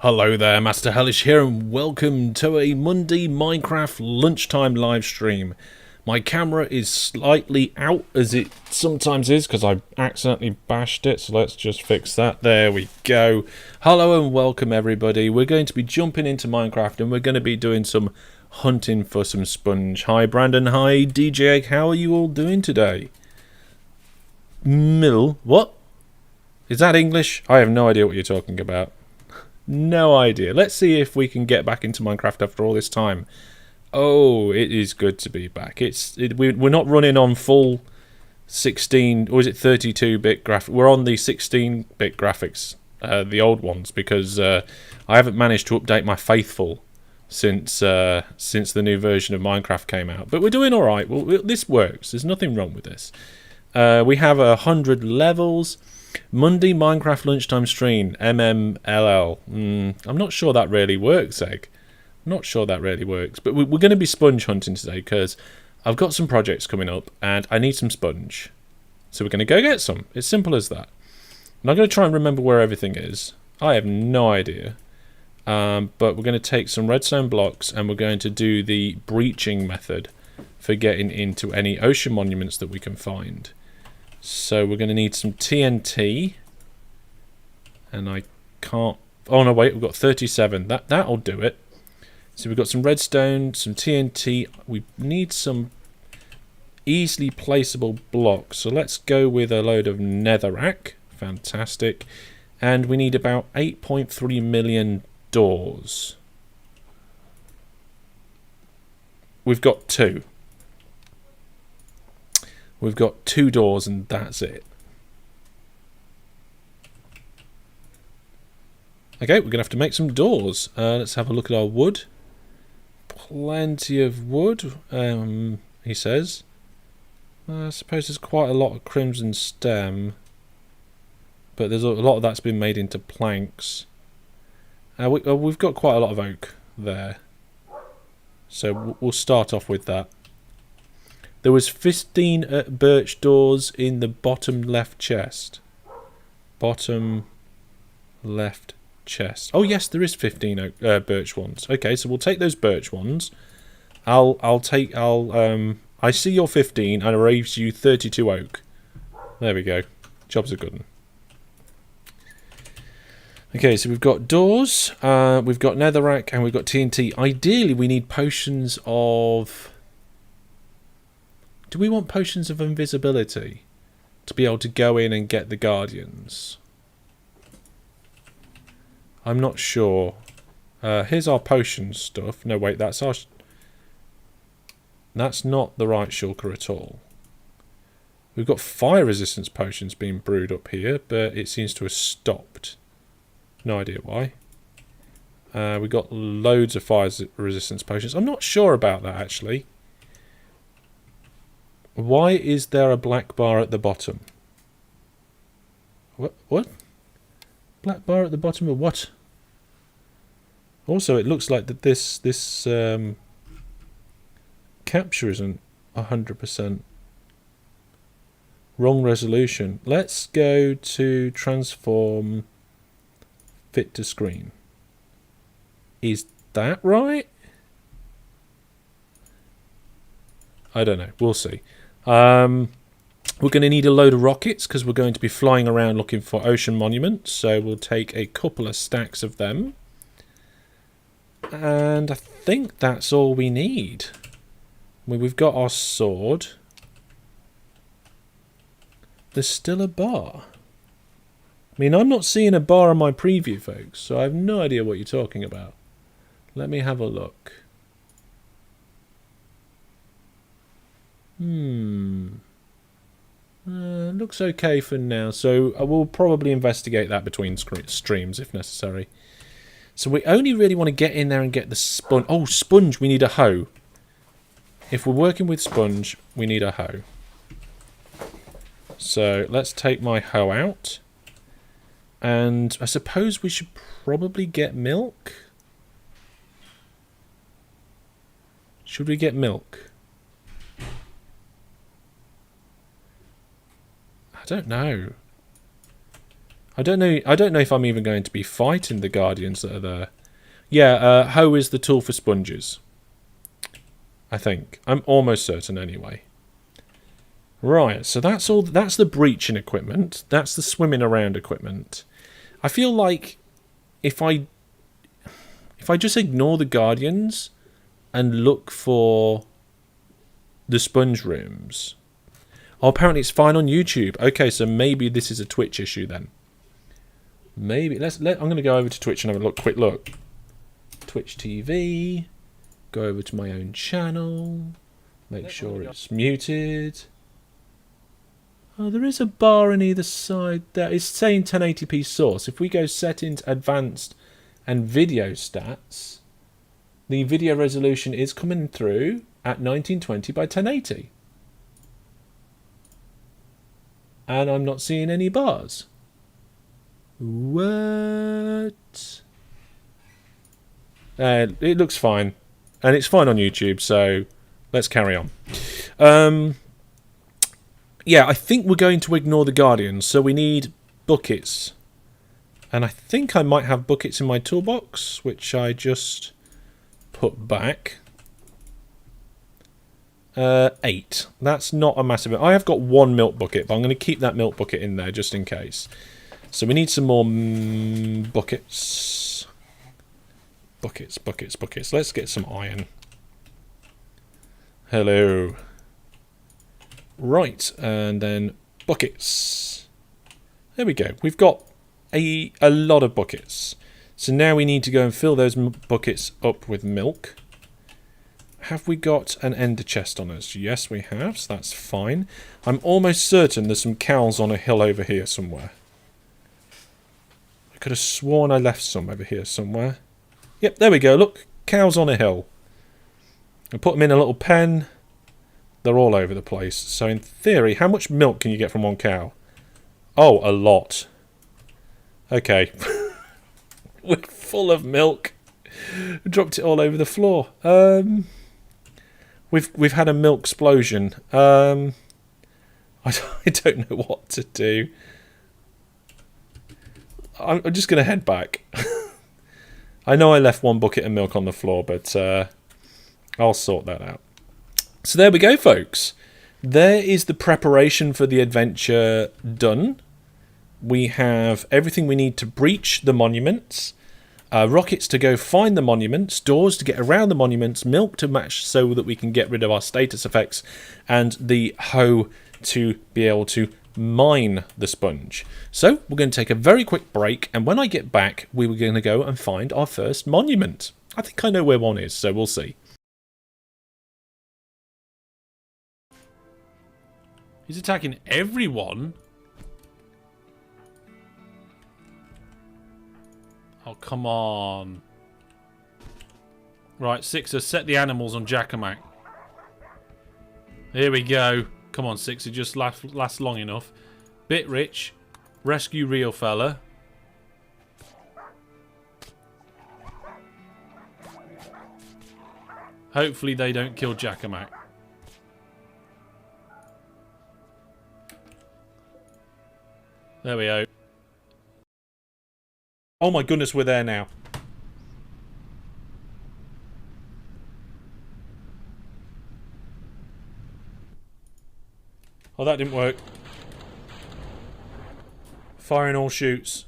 Hello there, Master Hellish here, and welcome to a Monday Minecraft lunchtime live stream. My camera is slightly out, as it sometimes is, because I accidentally bashed it, so let's just fix that. There we go. Hello and welcome, everybody. We're going to be jumping into Minecraft, and we're going to be doing some hunting for some sponge. Hi, Brandon. Hi, DJ Egg. How are you all doing today? What? Is that English? I have no idea what you're talking about. No idea. Let's see if we can get back into Minecraft after all this time. Oh, it is good to be back. We're not running on full 16, or is it 32-bit graphics? We're on the 16-bit graphics, the old ones, because I haven't managed to update my faithful since the new version of Minecraft came out. But we're doing all right. Well, this works. There's nothing wrong with this. We have 100 levels. Monday Minecraft lunchtime stream, MMLL. I'm not sure that really works, Egg. I'm not sure that really works. But we're going to be sponge hunting today because I've got some projects coming up and I need some sponge. So we're going to go get some. It's simple as that. I'm not going to try and remember where everything is. I have no idea. But we're going to take some redstone blocks and we're going to do the breaching method for getting into any ocean monuments that we can find. So we're going to need some TNT, and I can't. Oh no, wait, we've got 37. That'll do it. So we've got some redstone, some TNT. We need some easily placeable blocks. So let's go with a load of netherrack. Fantastic. And we need about 8.3 million doors. We've got 2. We've got 2 doors and that's it. Okay, we're going to have to make some doors. Let's have a look at our wood. Plenty of wood, he says. I suppose there's quite a lot of crimson stem. But there's a lot of that's been made into planks. We've got quite a lot of oak there. So we'll start off with that. There was 15 birch doors in the bottom left chest. Bottom left chest. Oh yes, there is 15 birch ones. Okay, so we'll take those birch ones. I see your 15 and I raise you 32 oak. There we go. Job's a good one. Okay, so we've got doors, we've got netherrack, and we've got TNT. Ideally, we need potions of... Do we want potions of invisibility to be able to go in and get the guardians? I'm not sure. Here's our potion stuff. No, wait, that's our... That's not the right shulker at all. We've got fire resistance potions being brewed up here, but it seems to have stopped. No idea why. We've got loads of fire resistance potions. I'm not sure about that, actually. Why is there a black bar at the bottom? What? Black bar at the bottom of what? Also, it looks like that this capture isn't 100%. Wrong resolution. Let's go to transform fit to screen. Is that right? I don't know. We'll see. We're going to need a load of rockets because we're going to be flying around looking for ocean monuments. So we'll take a couple of stacks of them. And I think that's all we need. We've got our sword. There's still a bar. I mean, I'm not seeing a bar on my preview, folks, so I have no idea what you're talking about. Let me have a look. Looks okay for now, so I will probably investigate that between streams if necessary. So we only really want to get in there and get the sponge. Oh, sponge, we need a hoe. If we're working with sponge, we need a hoe. So let's take my hoe out. And I suppose we should probably get milk. Should we get milk? I don't know. I don't know. I don't know if I'm even going to be fighting the guardians that are there. Yeah, hoe is the tool for sponges. I think. I'm almost certain anyway. Right, so that's all. That's the breaching equipment. That's the swimming around equipment. I feel like if I just ignore the guardians and look for the sponge rooms. Oh, apparently it's fine on YouTube. Okay, so maybe this is a Twitch issue then. Maybe I'm going to go over to Twitch and have a quick look. Twitch TV. Go over to my own channel. Make sure it's muted. Oh, there is a bar on either side there. It's saying 1080p source. If we go settings, advanced, and video stats, the video resolution is coming through at 1920 by 1080. And I'm not seeing any bars. What? It looks fine. And it's fine on YouTube, so let's carry on. Yeah, I think we're going to ignore the guardians, so we need buckets. And I think I might have buckets in my toolbox, which I just put back. 8. That's not a massive... I have got 1 milk bucket, but I'm going to keep that milk bucket in there just in case. So we need some more buckets. Buckets. Let's get some iron. Hello. Right, and then buckets. There we go. We've got a lot of buckets. So now we need to go and fill those buckets up with milk. Have we got an ender chest on us? Yes, we have, so that's fine. I'm almost certain there's some cows on a hill over here somewhere. I could have sworn I left some over here somewhere. Yep, there we go. Look, cows on a hill. I put them in a little pen. They're all over the place. So in theory, how much milk can you get from one cow? Oh, a lot. Okay. We're full of milk. Dropped it all over the floor. We've had a milk explosion. I don't know what to do. I'm just going to head back. I know I left 1 bucket of milk on the floor, but I'll sort that out. So there we go, folks. There is the preparation for the adventure done. We have everything we need to breach the monuments. Rockets to go find the monuments, doors to get around the monuments, milk to match so that we can get rid of our status effects, and the hoe to be able to mine the sponge. So we're going to take a very quick break, and when I get back, we were going to go and find our first monument. I think I know where one is, so we'll see. He's attacking everyone. Oh, come on. Right, Sixer, set the animals on Jackamak. Here we go. Come on, Sixer, just last long enough. Bit rich. Rescue real fella. Hopefully they don't kill Jackamak. There we go. Oh my goodness, we're there now. Oh, that didn't work. Firing all shoots.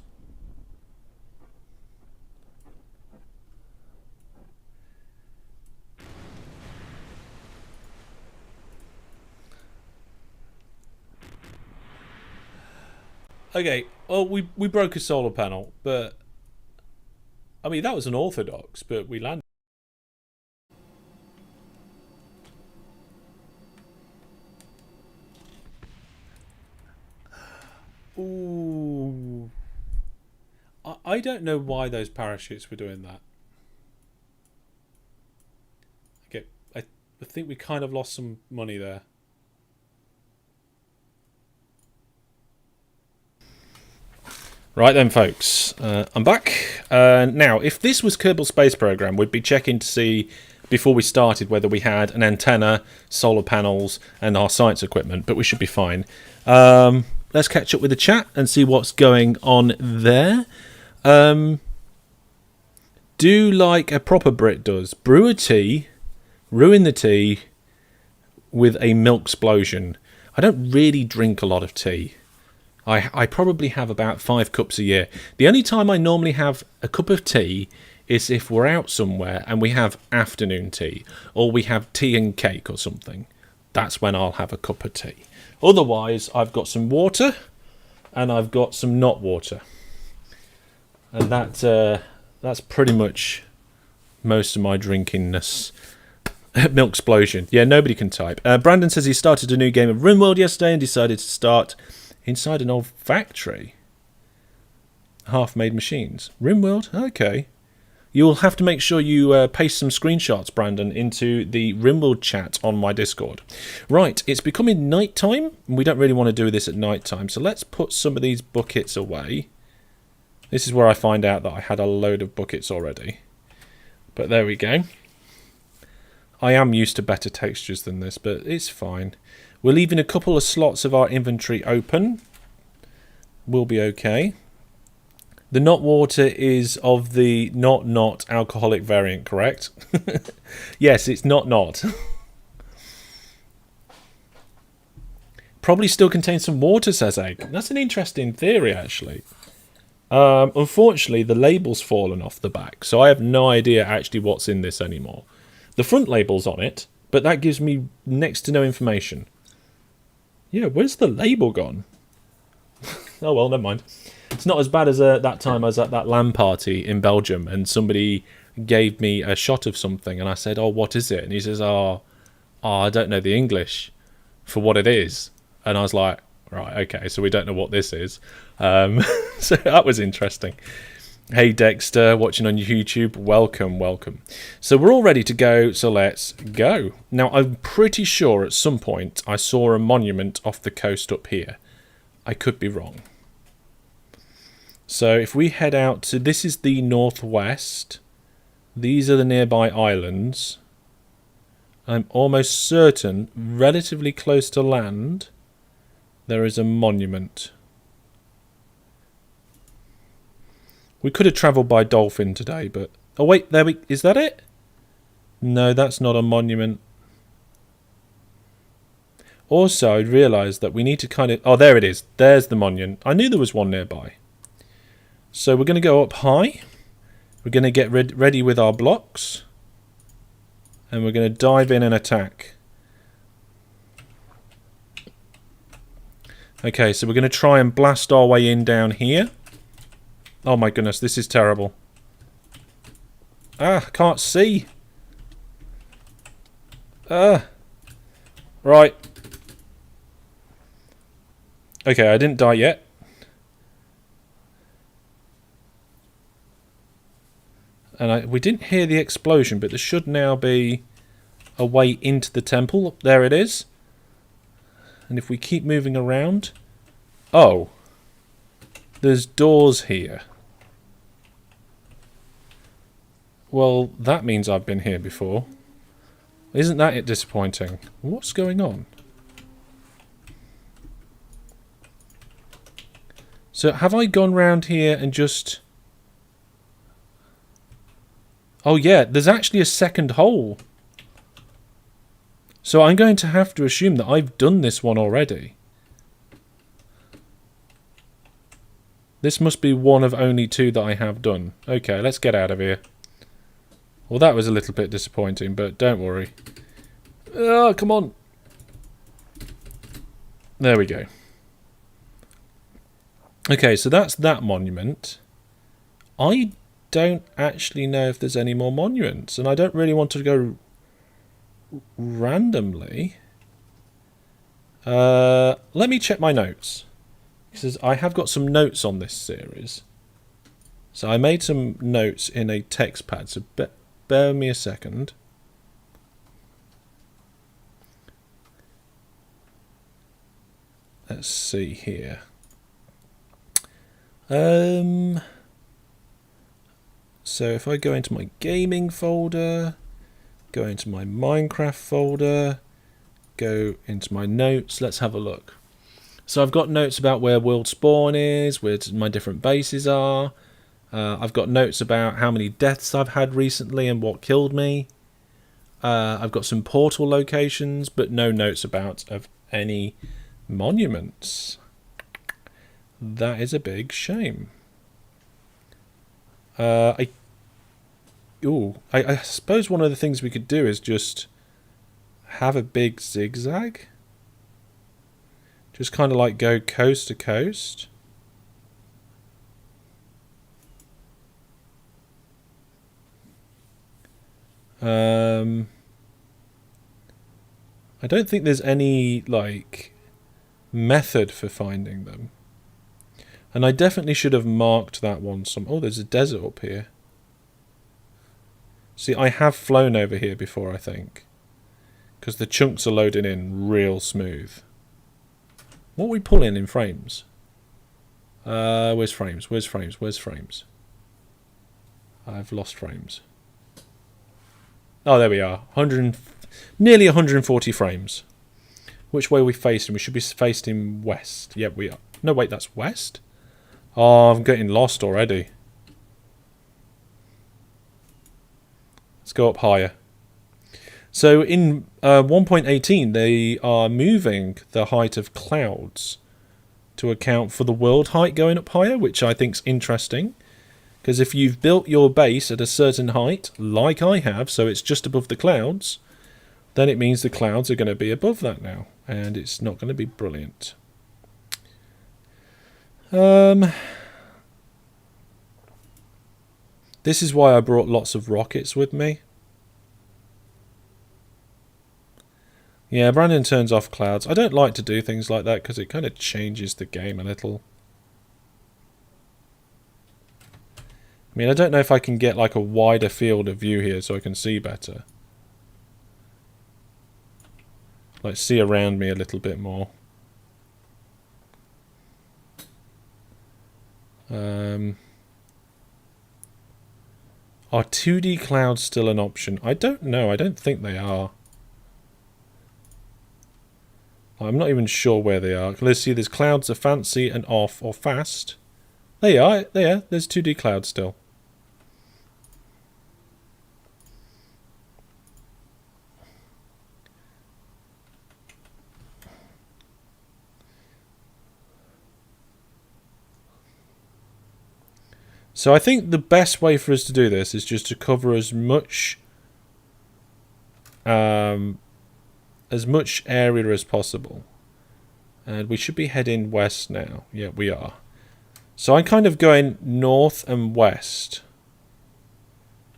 Okay, well, we broke a solar panel, but... I mean, that was unorthodox, but we landed. Ooh. I don't know why those parachutes were doing that. Okay, I think we kind of lost some money there. Right then, folks, I'm back. Now, if this was Kerbal Space Program, we'd be checking to see, before we started, whether we had an antenna, solar panels, and our science equipment, but we should be fine. let's catch up with the chat and see what's going on there. Do like a proper Brit does. Brew a tea, ruin the tea with a milk explosion. I don't really drink a lot of tea. I probably have about 5 cups a year. The only time I normally have a cup of tea is if we're out somewhere and we have afternoon tea, or we have tea and cake or something. That's when I'll have a cup of tea. Otherwise, I've got some water and I've got some not water. And that's pretty much most of my drinkingness. Milk explosion. Yeah, nobody can type. Brandon says he started a new game of RimWorld yesterday and decided to start inside an old factory. Half-made machines. RimWorld? Okay. You will have to make sure you paste some screenshots, Brandon, into the RimWorld chat on my Discord. Right, it's becoming night time. We don't really want to do this at night time, so let's put some of these buckets away. This is where I find out that I had a load of buckets already. But there we go. I am used to better textures than this, but it's fine. We're leaving a couple of slots of our inventory open. We'll be okay. The not water is of the not alcoholic variant, correct? Yes, it's not. Probably still contains some water, says Egg. That's an interesting theory, actually. Unfortunately, the label's fallen off the back, so I have no idea actually what's in this anymore. The front label's on it, but that gives me next to no information. Yeah, where's the label gone? Oh well, never mind. It's not as bad as that time I was at that LAN party in Belgium and somebody gave me a shot of something and I said, oh, what is it? And he says, oh, I don't know the English for what it is. And I was like, right, okay, so we don't know what this is. So that was interesting. Hey Dexter, watching on YouTube, welcome. So we're all ready to go, so let's go. Now I'm pretty sure at some point I saw a monument off the coast up here. I could be wrong. So if we head out to, this is the northwest. These are the nearby islands. I'm almost certain, relatively close to land, there is a monument. We could have travelled by dolphin today, but... Oh wait, is that it? No, that's not a monument. Also, I realised that we need to kind of... Oh, there it is. There's the monument. I knew there was one nearby. So we're going to go up high. We're going to get ready with our blocks. And we're going to dive in and attack. Okay, so we're going to try and blast our way in down here. Oh my goodness, this is terrible. Ah, can't see. Right. Okay, I didn't die yet. And we didn't hear the explosion, but there should now be a way into the temple. There it is. And if we keep moving around... Oh. There's doors here. Well, that means I've been here before. Isn't that disappointing? What's going on? So have I gone round here and just... Oh yeah, there's actually a second hole. So I'm going to have to assume that I've done this one already. This must be one of only 2 that I have done. Okay, let's get out of here. Well, that was a little bit disappointing, but don't worry. Oh, come on. There we go. Okay, so that's that monument. I don't actually know if there's any more monuments, and I don't really want to go randomly. Let me check my notes. Because I have got some notes on this series. So I made some notes in a text pad, so bear me a second. Let's see here. So if I go into my gaming folder, go into my Minecraft folder, go into my notes, let's have a look. So I've got notes about where World Spawn is, where my different bases are. I've got notes about how many deaths I've had recently and what killed me. I've got some portal locations, but no notes about of any monuments. That is a big shame. I suppose one of the things we could do is just have a big zigzag. Just kind of like go coast to coast. I don't think there's any like method for finding them. And I definitely should have marked that one some. Oh, there's a desert up here. See, I have flown over here before, I think. Because the chunks are loading in real smooth. What are we pulling in frames? Where's frames? Where's frames? Where's frames? I've lost frames. Oh, there we are. Nearly 140 frames. Which way are we facing? We should be facing west. Yep, we are. No, wait, that's west? Oh, I'm getting lost already. Let's go up higher. So in 1.18, they are moving the height of clouds to account for the world height going up higher, which I think's interesting. Because if you've built your base at a certain height, like I have, so it's just above the clouds, then it means the clouds are going to be above that now. And it's not going to be brilliant. This is why I brought lots of rockets with me. Yeah, Brandon turns off clouds. I don't like to do things like that because it kind of changes the game a little. I mean, I don't know if I can get like a wider field of view here so I can see better. Like see around me a little bit more. Are 2D clouds still an option? I don't know. I don't think they are. I'm not even sure where they are. Let's see, there's clouds are fancy and off or fast. There you are. There, there's 2D clouds still. So I think the best way for us to do this is just to cover as much area as possible. And we should be heading west now. Yeah, we are. So I'm kind of going north and west.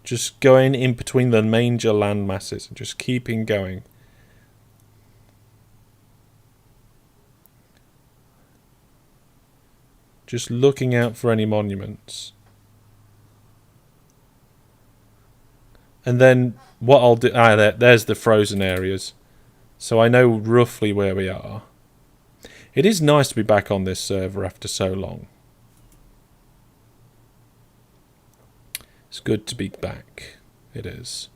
Just going in between the major land masses and just keeping going. Just looking out for any monuments. And then what I'll do... there's the frozen areas. So I know roughly where we are. It is nice to be back on this server after so long. It's good to be back. It is.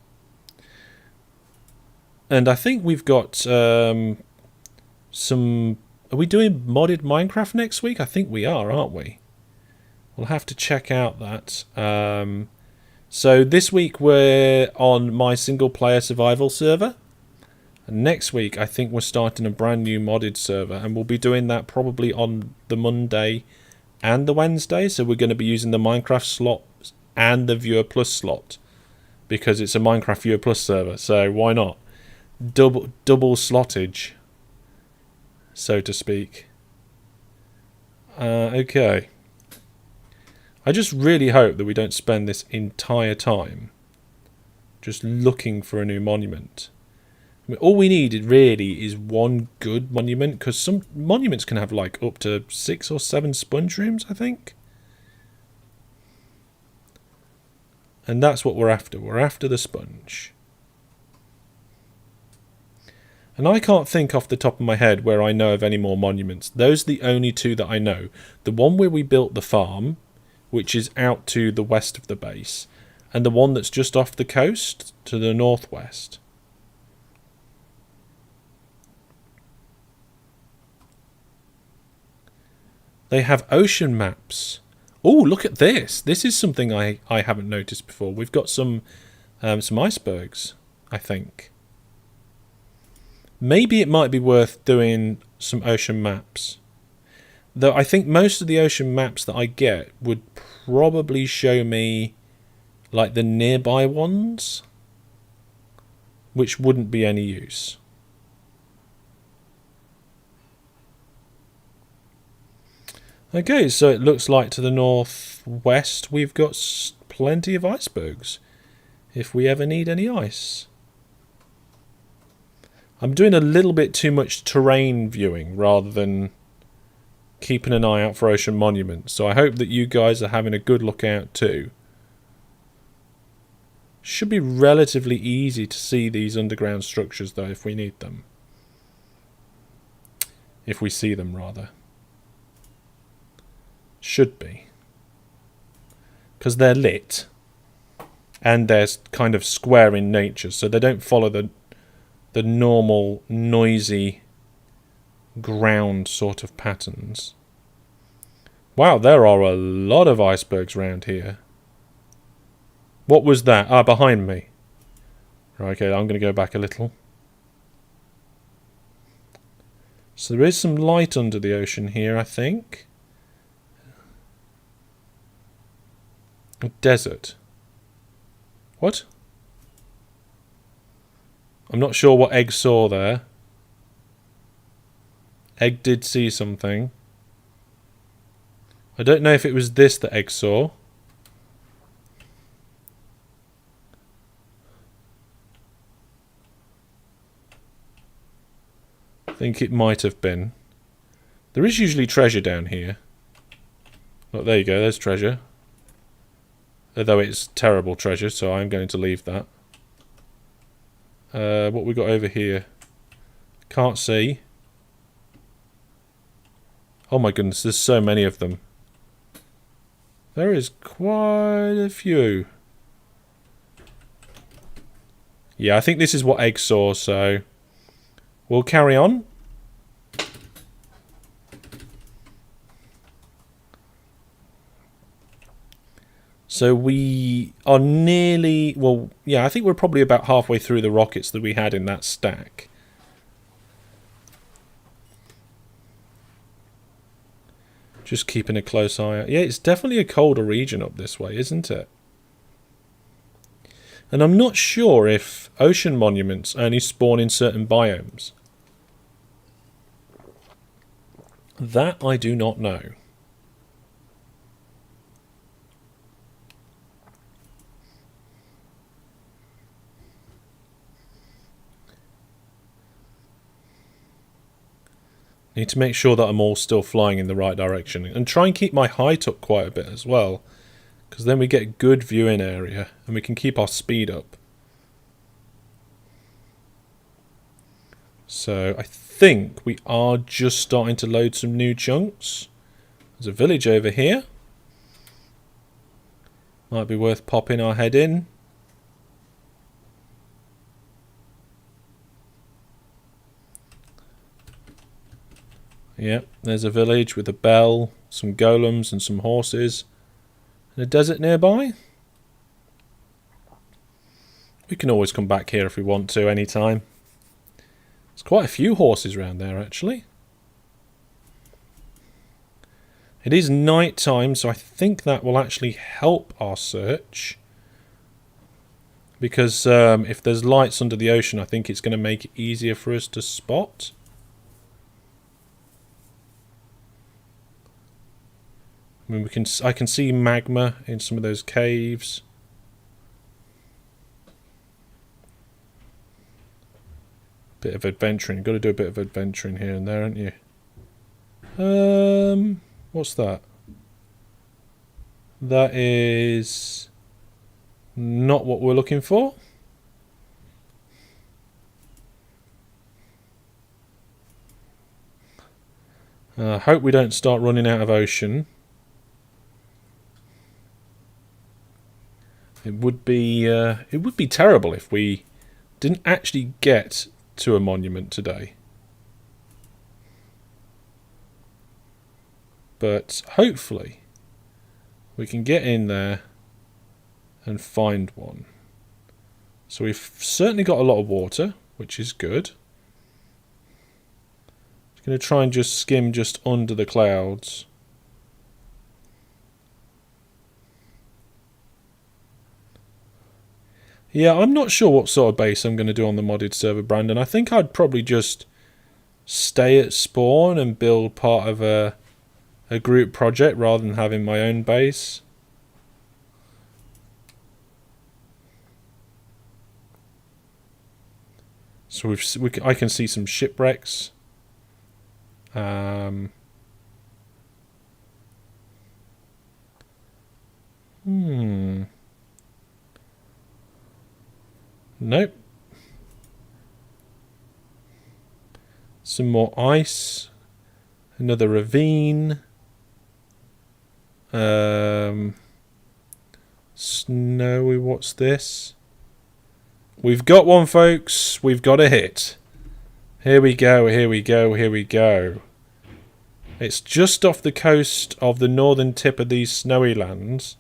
And I think we've got some... Are we doing modded Minecraft next week? I think we are, aren't we? We'll have to check out that. So this week we're on my single player survival server. And next week I think we're starting a brand new modded server. And we'll be doing that probably on the Monday and the Wednesday. So we're going to be using the Minecraft slot and the Viewer Plus slot. Because it's a Minecraft Viewer Plus server. So why not? Double slottage, so to speak. Okay. I just really hope that we don't spend this entire time just looking for a new monument. I mean, all we need really is one good monument, because some monuments can have like up to 6 or 7 sponge rooms, I think. And that's what we're after. We're after the sponge. And I can't think off the top of my head where I know of any more monuments. Those are the only 2 that I know. The one where we built the farm, which is out to the west of the base, and the one that's just off the coast to the northwest. They have ocean maps. Oh, look at this. This is something I haven't noticed before. We've got some icebergs, I think. Maybe it might be worth doing some ocean maps. Though I think most of the ocean maps that I get would probably show me like the nearby ones, which wouldn't be any use. Okay, so it looks like to the northwest we've got plenty of icebergs, if we ever need any ice. I'm doing a little bit too much terrain viewing rather than keeping an eye out for ocean monuments, so I hope that you guys are having a good look out too. Should be relatively easy to see these underground structures though if we need them. If we see them, rather. Should be. Because they're lit. And they're kind of square in nature, so they don't follow the normal, noisy ground sort of patterns. Wow, there are a lot of icebergs around here. What was that? Ah, behind me. Right, okay, I'm going to go back a little. So there is some light under the ocean here, I think. A desert. What? I'm not sure what Egg saw there. Egg did see something. I don't know if it was this that Egg saw. I think it might have been. There is usually treasure down here. Oh, there you go, there's treasure. Although it's terrible treasure, so I'm going to leave that. What we got over here? Can't see. Oh my goodness, there's so many of them. There is quite a few. Yeah, I think this is what Egg saw, so we'll carry on. So we are nearly, well, yeah, I think we're probably about halfway through the rockets that we had in that stack. Just keeping a close eye out. Yeah, it's definitely a colder region up this way, isn't it? And I'm not sure if ocean monuments only spawn in certain biomes. That I do not know. Need to make sure that I'm all still flying in the right direction. And try and keep my height up quite a bit as well. Because then we get a good viewing area. And we can keep our speed up. So I think we are just starting to load some new chunks. There's a village over here. Might be worth popping our head in. Yep, there's a village with a bell, some golems and some horses. And a desert nearby. We can always come back here if we want to, anytime. There's quite a few horses around there, actually. It is night time, so I think that will actually help our search. Because if there's lights under the ocean, I think it's going to make it easier for us to spot. I mean, I can see magma in some of those caves. Bit of adventuring. Got to do a bit of adventuring here and there, aren't you? What's that? That is not what we're looking for. I hope we don't start running out of ocean. It would be terrible if we didn't actually get to a monument today. But hopefully we can get in there and find one. So we've certainly got a lot of water, which is good. I'm going to try and just skim just under the clouds. Yeah, I'm not sure what sort of base I'm going to do on the modded server, Brandon. I think I'd probably just stay at spawn and build part of a group project rather than having my own base. So I can see some shipwrecks. Nope. Some more ice. Another ravine. Snowy, what's this? We've got one, folks. We've got a hit. Here we go, here we go, here we go. It's just off the coast of the northern tip of these snowy lands.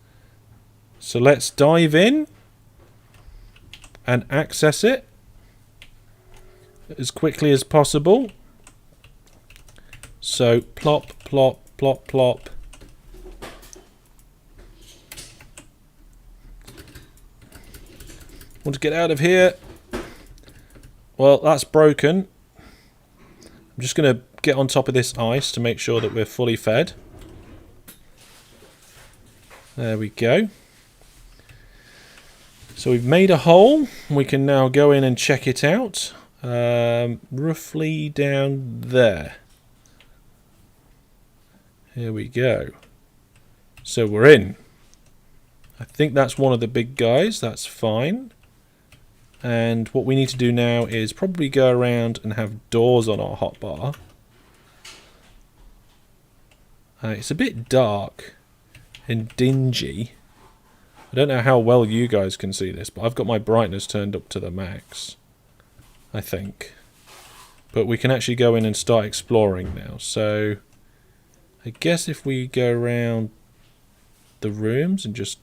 So let's dive in and access it as quickly as possible. So plop, plop, plop, plop. Want to get out of here. Well, that's broken. I'm just going to get on top of this ice to make sure that we're fully fed. There we go. So we've made a hole. We can now go in and check it out. Roughly down there. Here we go. So we're in. I think that's one of the big guys. That's fine. And what we need to do now is probably go around and have doors on our hotbar. It's a bit dark and dingy. I don't know how well you guys can see this, but I've got my brightness turned up to the max, I think. But we can actually go in and start exploring now. So I guess if we go around the rooms and just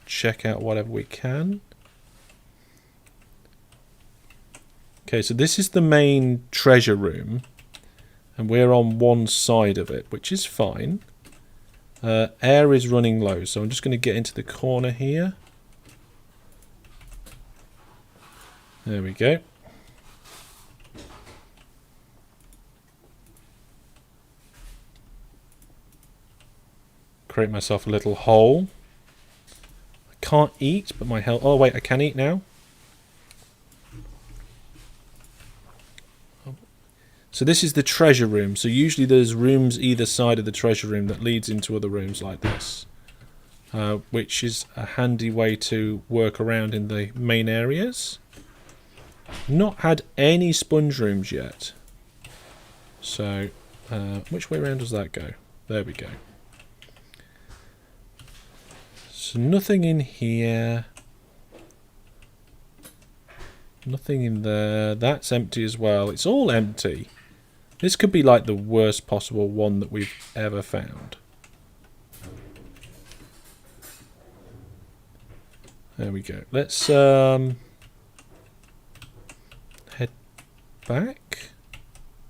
check out whatever we can. Okay, so this is the main treasure room, and we're on one side of it, which is fine. Air is running low, so I'm just going to get into the corner here. There we go. Create myself a little hole. I can't eat, but my health... Oh, wait, I can eat now. So this is the treasure room. So usually there's rooms either side of the treasure room that leads into other rooms like this. Which is a handy way to work around in the main areas. Not had any sponge rooms yet. So, which way around does that go? There we go. So nothing in here. Nothing in there. That's empty as well. It's all empty. This could be like the worst possible one that we've ever found. There we go. Let's head back,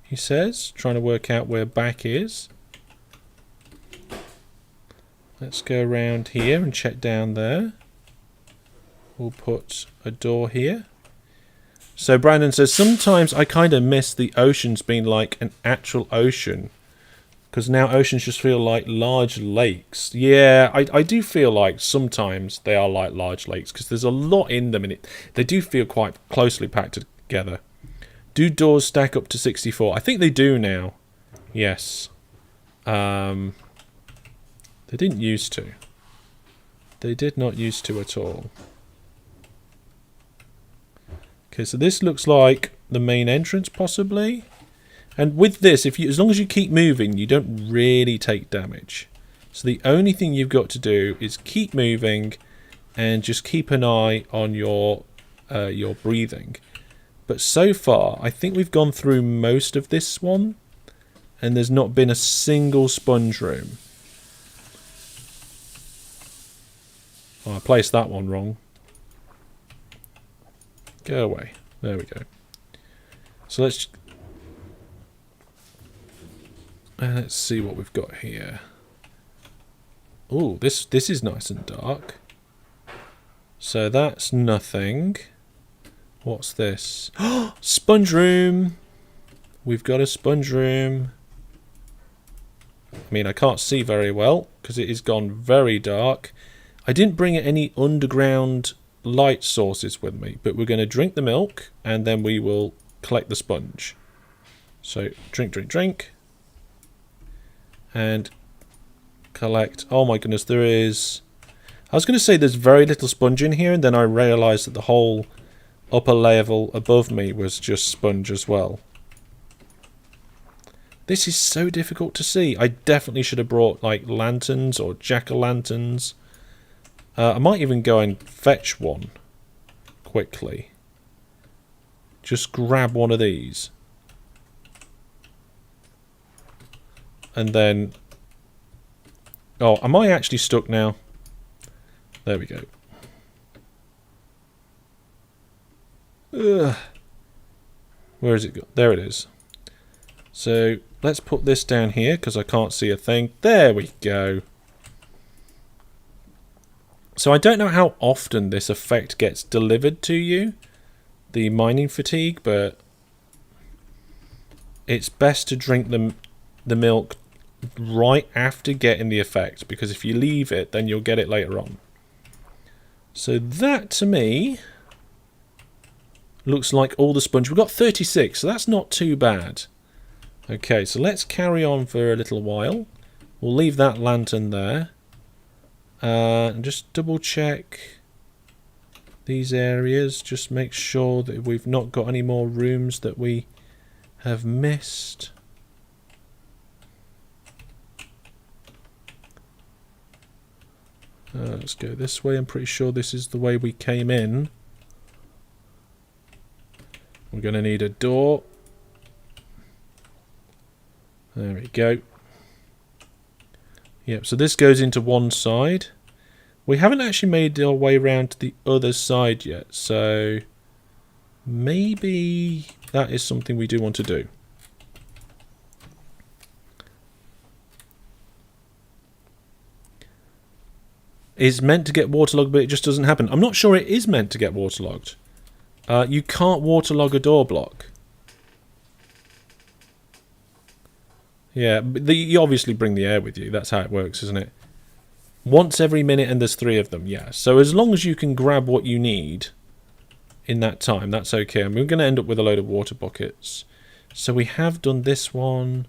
he says, trying to work out where back is. Let's go around here and check down there. We'll put a door here. So Brandon says, sometimes I kind of miss the oceans being like an actual ocean. Because now oceans just feel like large lakes. Yeah, I do feel like sometimes they are like large lakes. Because there's a lot in them. And they do feel quite closely packed together. Do doors stack up to 64? I think they do now. Yes. They didn't used to. They did not used to at all. Okay, so this looks like the main entrance, possibly. And with this, as long as you keep moving, you don't really take damage. So the only thing you've got to do is keep moving and just keep an eye on your breathing. But so far, I think we've gone through most of this one, and there's not been a single sponge room. Oh, I placed that one wrong. Go away. There we go. So let's see what we've got here. Oh, this is nice and dark. So that's nothing. What's this? Sponge room! We've got a sponge room. I mean, I can't see very well because it has gone very dark. I didn't bring any underground light sources with me, but we're going to drink the milk and then we will collect the sponge. So drink, drink, drink. And collect. Oh my goodness, there is... I was going to say there's very little sponge in here, and then I realised that the whole upper level above me was just sponge as well. This is so difficult to see. I definitely should have brought like lanterns or jack-o'-lanterns. I might even go and fetch one quickly. Just grab one of these. And then... Oh, am I actually stuck now? There we go. Ugh. Where is it go? There it is. So let's put this down here because I can't see a thing. There we go. So I don't know how often this effect gets delivered to you, the mining fatigue, but it's best to drink the milk right after getting the effect, because if you leave it, then you'll get it later on. So that, to me, looks like all the sponge. We've got 36, so that's not too bad. Okay, so let's carry on for a little while. We'll leave that lantern there. And just double check these areas. Just make sure that we've not got any more rooms that we have missed. Let's go this way. I'm pretty sure this is the way we came in. We're going to need a door. There we go. Yep, so this goes into one side. We haven't actually made our way around to the other side yet, so maybe that is something we do want to do. It's meant to get waterlogged, but it just doesn't happen. I'm not sure it is meant to get waterlogged. You can't waterlog a door block. Yeah, but you obviously bring the air with you. That's how it works, isn't it? Once every minute, and there's 3 of them, yeah. So as long as you can grab what you need in that time, that's okay. And we're going to end up with a load of water buckets. So we have done this one.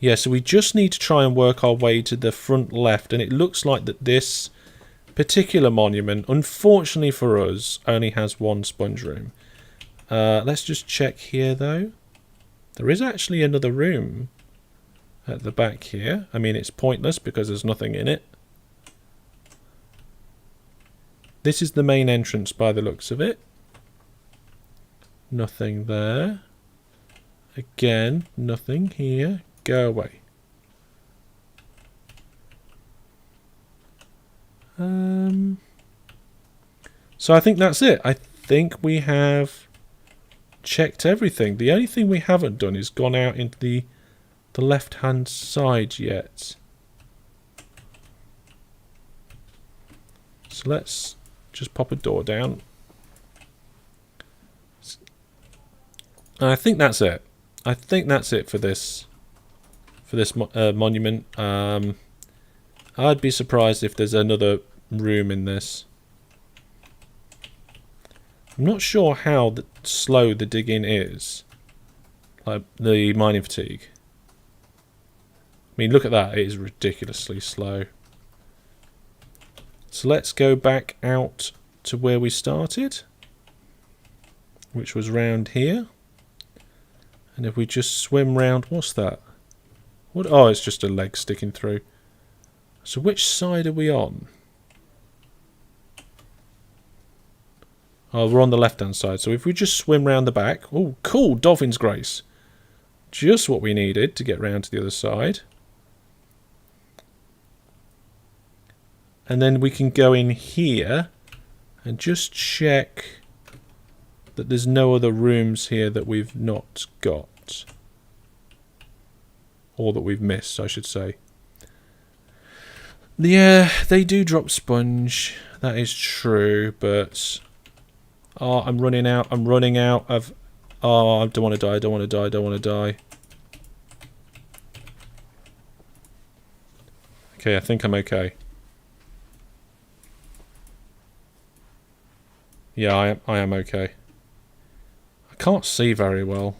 Yeah, so we just need to try and work our way to the front left. And it looks like that this particular monument, unfortunately for us, only has 1 sponge room. Let's just check here, though. There is actually another room at the back here. I mean, it's pointless because there's nothing in it. This is the main entrance by the looks of it. Nothing there. Again, nothing here. Go away. So I think that's it. I think we have checked everything. The only thing we haven't done is gone out into the left-hand side yet. So let's just pop a door down. And I think that's it. I think that's it for this monument. I'd be surprised if there's another room in this. I'm not sure how slow the digging is. Like the mining fatigue. I mean, look at that. It is ridiculously slow. So let's go back out to where we started, which was round here. And if we just swim round, what's that? What? Oh, it's just a leg sticking through. So which side are we on? Oh, we're on the left-hand side. So if we just swim round the back... Oh, cool! Dolphin's Grace. Just what we needed to get round to the other side. And then we can go in here and just check that there's no other rooms here that we've not got. Or that we've missed, I should say. Yeah, they do drop sponge. That is true, but... Oh, I'm running out. I'm running out of... Oh, I don't want to die. I don't want to die. I don't want to die. Okay, I think I'm okay. Yeah, I am okay. I can't see very well.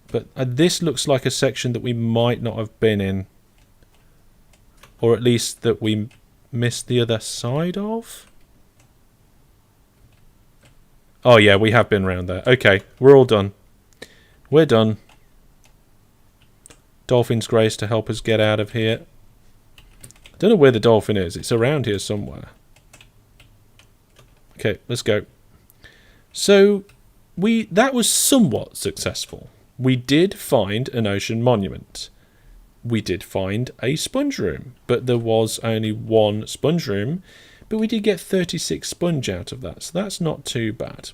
But this looks like a section that we might not have been in. Or at least that we missed the other side of. Oh yeah, we have been around there. Okay, we're all done. We're done. Dolphin's grace to help us get out of here. I don't know where the dolphin is. It's around here somewhere. Okay, let's go. So, that was somewhat successful. We did find an ocean monument. We did find a sponge room, but there was only one sponge room, but we did get 36 sponge out of that, so that's not too bad.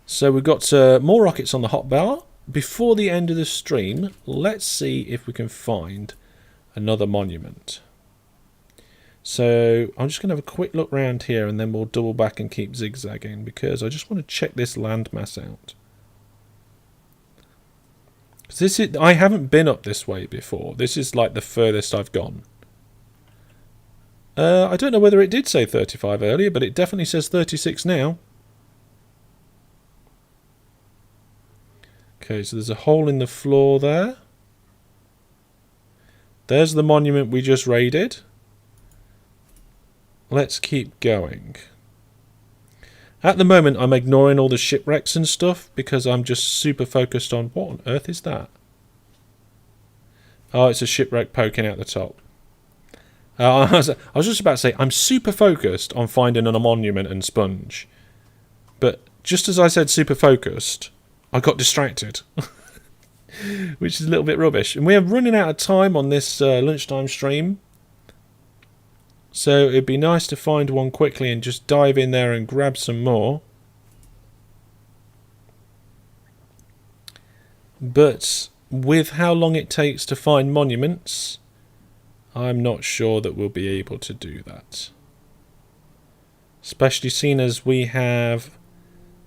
So we've got more rockets on the hotbar. Before the end of the stream, let's see if we can find another monument. So I'm just going to have a quick look around here and then we'll double back and keep zigzagging because I just want to check this landmass out. I haven't been up this way before. This is like the furthest I've gone. I don't know whether it did say 35 earlier, but it definitely says 36 now. Okay, so there's a hole in the floor there. There's the monument we just raided. Let's keep going. At the moment, I'm ignoring all the shipwrecks and stuff because I'm just super focused on... What on earth is that? Oh, it's a shipwreck poking out the top. I was just about to say, I'm super focused on finding a monument and sponge. But just as I said super focused, I got distracted. Which is a little bit rubbish. And we are running out of time on this lunchtime stream. So it'd be nice to find one quickly and just dive in there and grab some more. But with how long it takes to find monuments, I'm not sure that we'll be able to do that. Especially seeing as we have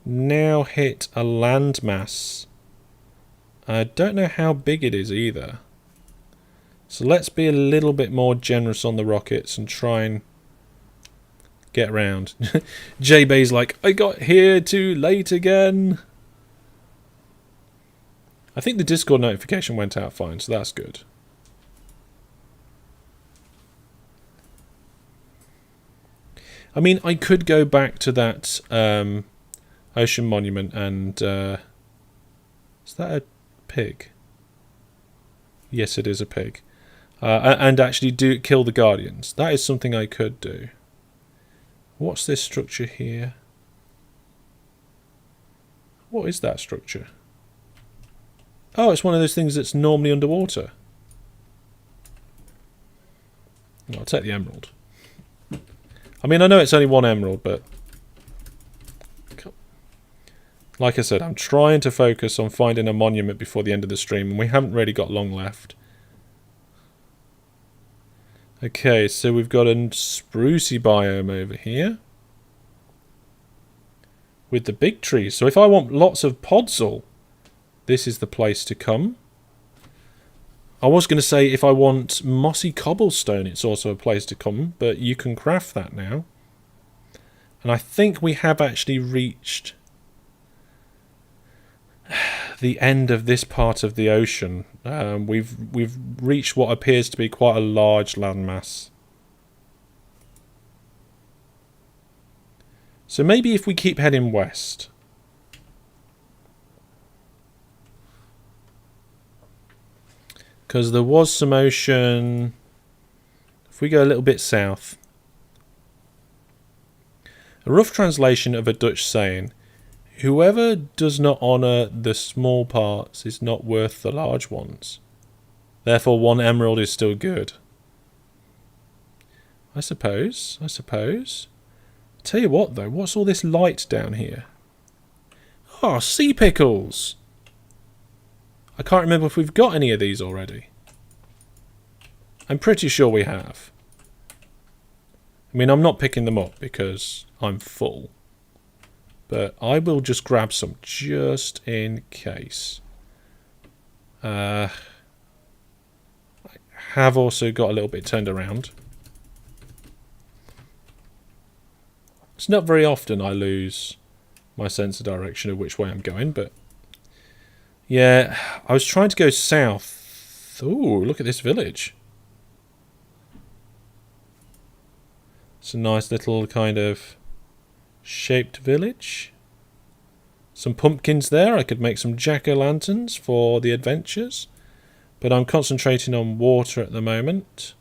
now hit a landmass. I don't know how big it is either. So let's be a little bit more generous on the rockets and try and get around. J-Bay's like, I got here too late again. I think the Discord notification went out fine, so that's good. I mean, I could go back to that ocean monument and... is that a pig? Yes, it is a pig. And actually kill the guardians. That is something I could do. What's this structure here? What is that structure? Oh, it's one of those things that's normally underwater. I'll take the emerald. I mean, I know it's only one emerald, but... Like I said, I'm trying to focus on finding a monument before the end of the stream, and we haven't really got long left. Okay, so we've got a sprucey biome over here. With the big trees. So if I want lots of podzol, this is the place to come. I was going to say if I want mossy cobblestone, it's also a place to come, but you can craft that now. And I think we have actually reached the end of this part of the ocean. We've reached what appears to be quite a large landmass. So maybe if we keep heading west. Because there was some ocean. If we go a little bit south. A rough translation of a Dutch saying, whoever does not honour the small parts is not worth the large ones. Therefore, one emerald is still good. I suppose. Tell you what, though. What's all this light down here? Oh, sea pickles! I can't remember if we've got any of these already. I'm pretty sure we have. I mean, I'm not picking them up because I'm full. But I will just grab some just in case. I have also got a little bit turned around. It's not very often I lose my sense of direction of which way I'm going, but yeah, I was trying to go south. Ooh, look at this village. It's a nice little kind of shaped village. Some pumpkins there. I could make some jack-o'-lanterns for the adventures, but I'm concentrating on water at the moment.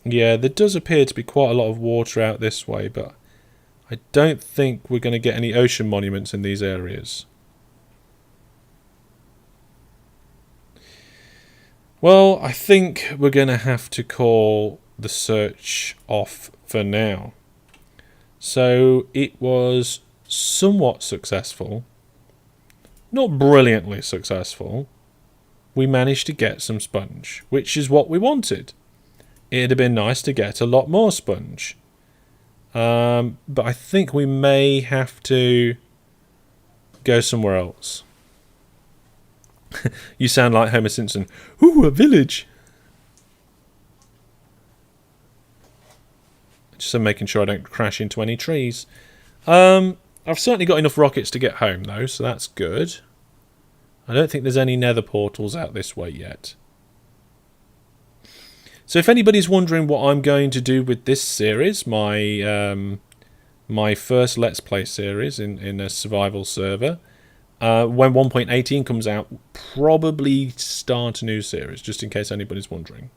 Yeah, there does appear to be quite a lot of water out this way, but I don't think we're going to get any ocean monuments in these areas. Well, I think we're going to have to call the search off for now. So it was somewhat successful. Not brilliantly successful. We managed to get some sponge, which is what we wanted. It'd have been nice to get a lot more sponge. But I think we may have to go somewhere else. You sound like Homer Simpson. Ooh, a village. Just making sure I don't crash into any trees. I've certainly got enough rockets to get home, though, so that's good. I don't think there's any nether portals out this way yet. So if anybody's wondering what I'm going to do with this series, my first Let's Play series in a survival server, when 1.18 comes out, probably start a new series, just in case anybody's wondering.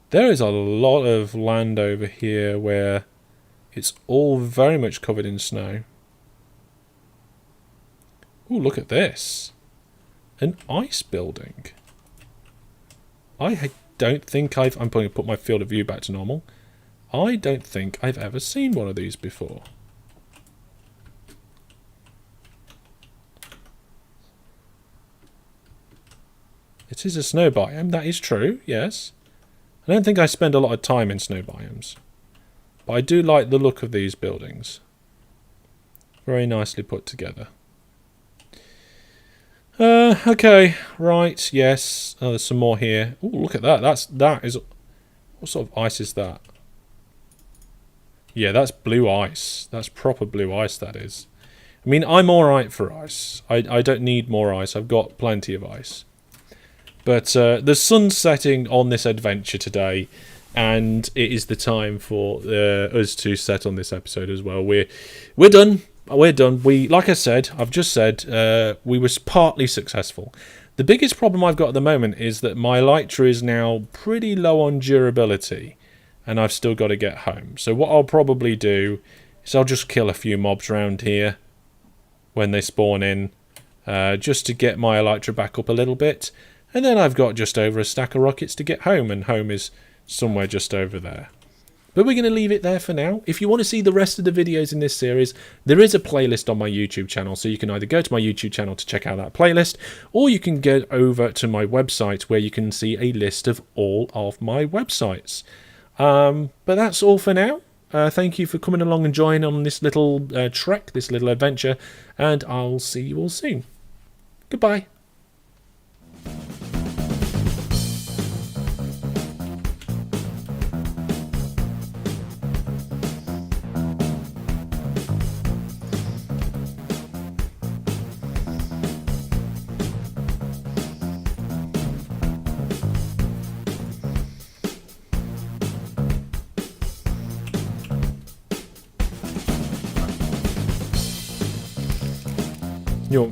There is a lot of land over here where it's all very much covered in snow. Ooh, look at this. An ice building. I don't think I'm going to put my field of view back to normal. I don't think I've ever seen one of these before. It is a snow biome, that is true, yes. I don't think I spend a lot of time in snow biomes. But I do like the look of these buildings. Very nicely put together. Okay, right, yes. Oh, there's some more here. Ooh, look at that. That is... What sort of ice is that? Yeah, that's blue ice. That's proper blue ice, that is. I mean, I'm alright for ice. I don't need more ice. I've got plenty of ice. But the sun's setting on this adventure today, and it is the time for us to set on this episode as well. We're done. We're done. Like I said, I've just said, we was partly successful. The biggest problem I've got at the moment is that my Elytra is now pretty low on durability, and I've still got to get home. So what I'll probably do is I'll just kill a few mobs around here when they spawn in, just to get my Elytra back up a little bit. And then I've got just over a stack of rockets to get home, and home is somewhere just over there. But we're going to leave it there for now. If you want to see the rest of the videos in this series, there is a playlist on my YouTube channel, so you can either go to my YouTube channel to check out that playlist, or you can get over to my website where you can see a list of all of my websites. But that's all for now. Thank you for coming along and joining on this little trek, this little adventure, and I'll see you all soon. Goodbye. Jo.